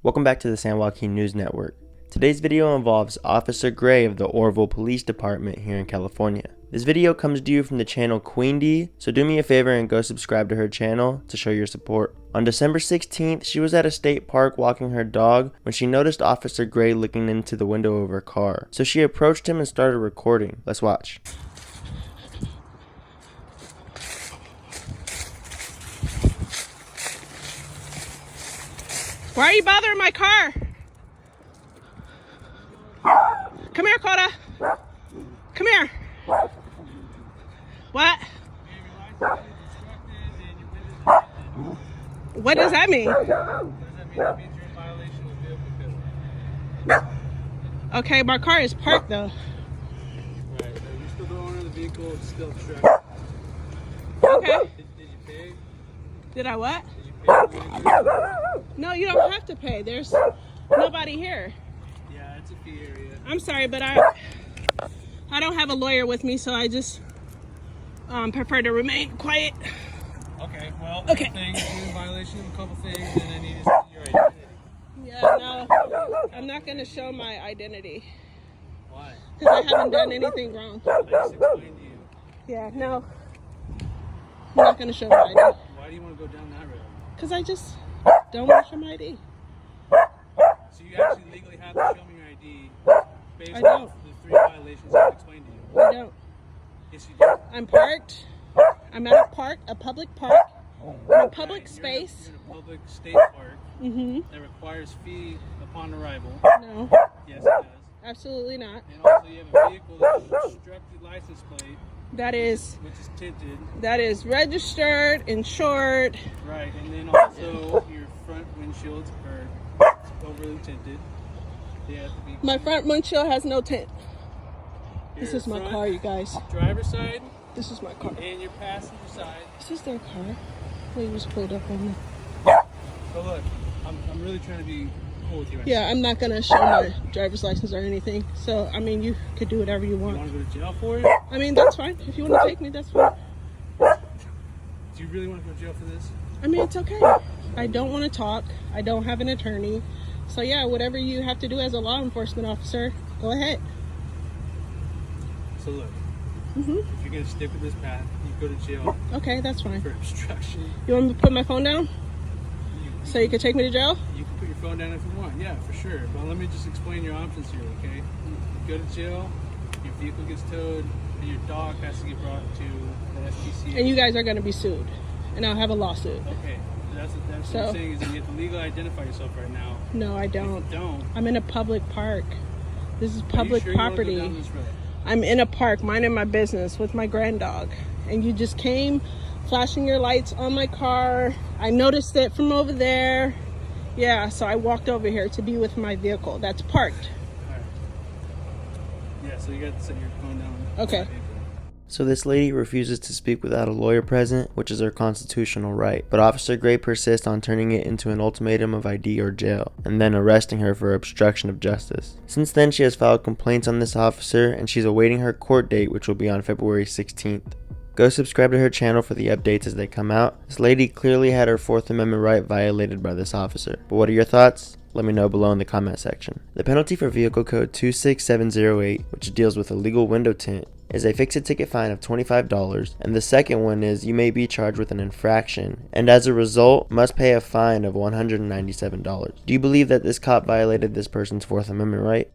Welcome back to the San Joaquin News Network. Today's video involves Officer Gray of the Oroville Police Department here in California. This video comes to you from the channel Queen D, so do me a favor and go subscribe to her channel to show your support. On December 16th, she was at a state park walking her dog when she noticed Officer Gray looking into the window of her car. So she approached him and started recording. Let's watch. Why are you bothering my car? Come here, Coda. Come here. What? What does that mean? Okay, my car is parked though. Right, so you're still the owner of the vehicle, it's still obstructed. Okay. Did you pay? Did I what? Did you pay? No, you don't have to pay. There's nobody here. Yeah, it's a fee area. I'm sorry, but I don't have a lawyer with me, so I just prefer to remain quiet. Okay, well, Okay. you're in violation of a couple things, and I need to see your identity. Yeah, no, I'm not going to show my identity Why? because I haven't done anything wrong. I just explained to you. Yeah, no, I'm not going to show my ID Why do you want to go down that road? because I just don't want to show my ID. So you actually legally have to show me your ID based I on don't. the 3 violations I've explained to you. I don't. Yes, you do. I'm parked. I'm at a park, a public park, in a public space. You're in a public state park Mm-hmm. that requires fee upon arrival. No, Yes, it does. absolutely not. And also you have a vehicle that's an obstructed license plate, That is which is tinted. registered, insured. Right, and then also your front windshields are overly tinted. They have to be. My front windshield has no tint. This your is my front car, you guys. Driver's side This is my car. and your passenger side. This is their car. They just pulled up on me. So look, I'm really trying to be cool with you. Right Yeah, I'm not gonna show my driver's license or anything. So, I mean, you could do whatever you now. You want. want to go to jail for it? I mean, that's fine. If you want to take me, that's fine. Do you really want to go to jail for this? I mean, it's okay. I don't want to talk. I don't have an attorney. So, yeah, whatever you have to do as a law enforcement officer, go ahead. So look, Mm-hmm. if you're gonna stick with this path, you go to jail Okay, that's fine. for obstruction. You want me to put my phone down so you can take me to jail? You can put your phone down if you want, yeah, for sure. But let me just explain your options here, okay? You go to jail, your vehicle gets towed, and your dog has to get brought to the SPCA. And you guys are going to be sued. And I'll have a lawsuit. Okay, that's what So- I'm saying is that you have to legally identify yourself right now. No, I If don't. you don't, I'm in a public park. This is are public you sure you wanna go property. down this road? I'm in a park minding my business with my grand dog. And you just came flashing your lights on my car. I noticed it from over there. Yeah, so I walked over here to be with my vehicle that's parked. Alright. Yeah, so you got to set your phone down. Okay. So this lady refuses to speak without a lawyer present, which is her constitutional right. But Officer Gray persists on turning it into an ultimatum of ID or jail, and then arresting her for obstruction of justice. Since then, she has filed complaints on this officer, and she's awaiting her court date, which will be on February 16th. Go subscribe to her channel for the updates as they come out. This lady clearly had her 4th Amendment right violated by this officer. But what are your thoughts? Let me know below in the comment section. The penalty for vehicle code 26708, which deals with illegal window tint, is a fixed ticket fine of $25, and the second one is you may be charged with an infraction, and as a result, must pay a fine of $197. Do you believe that this cop violated this person's 4th Amendment right?